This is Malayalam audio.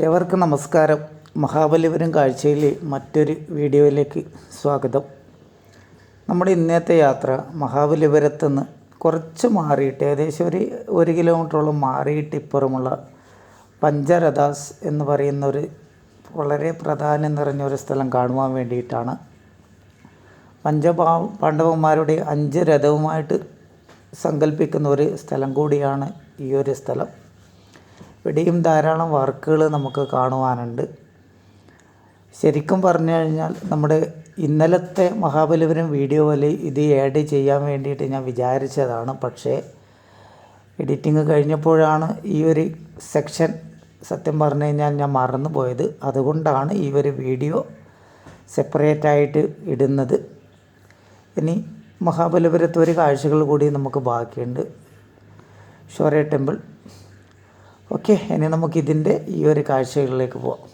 ഏവർക്കും നമസ്കാരം. മഹാബലിപുരം കാഴ്ചയിലെ മറ്റൊരു വീഡിയോയിലേക്ക് സ്വാഗതം. നമ്മുടെ ഇന്നത്തെ യാത്ര മഹാബലിപുരത്ത് നിന്ന് കുറച്ച് മാറിയിട്ട് ഏകദേശം ഒരു കിലോമീറ്ററോളം മാറിയിട്ട് ഇപ്പുറമുള്ള പഞ്ചരഥാസ് എന്ന് പറയുന്ന വളരെ പ്രാധാന്യം നിറഞ്ഞൊരു സ്ഥലം കാണുവാൻ വേണ്ടിയിട്ടാണ്. പാണ്ഡവന്മാരുടെ 5 രഥവുമായിട്ട് സങ്കല്പിക്കുന്ന ഒരു സ്ഥലം കൂടിയാണ് ഈ ഒരു സ്ഥലം. ഇവിടെയും ധാരാളം വർക്കുകൾ നമുക്ക് കാണുവാനുണ്ട്. ശരിക്കും പറഞ്ഞു കഴിഞ്ഞാൽ നമ്മുടെ ഇന്നലത്തെ മഹാബലിപുരം വീഡിയോയിൽ ഇത് ആഡ് ചെയ്യാൻ വേണ്ടിയിട്ട് ഞാൻ വിചാരിച്ചതാണ്. പക്ഷേ എഡിറ്റിങ് കഴിഞ്ഞപ്പോഴാണ് ഈ ഒരു സെക്ഷൻ സത്യം പറഞ്ഞു കഴിഞ്ഞാൽ ഞാൻ മറന്നു പോയത്. അതുകൊണ്ടാണ് ഈ ഒരു വീഡിയോ സെപ്പറേറ്റായിട്ട് ഇടുന്നത്. ഇനി മഹാബലിപുരത്ത് ഒരു കാഴ്ചകൾ കൂടി നമുക്ക് ബാക്കിയുണ്ട്. ഷോറെ ടെമ്പിൾ. ഓക്കെ, ഇനി നമുക്കിതിൻ്റെ ഈ ഒരു കാഴ്ചകളിലേക്ക് പോവാം.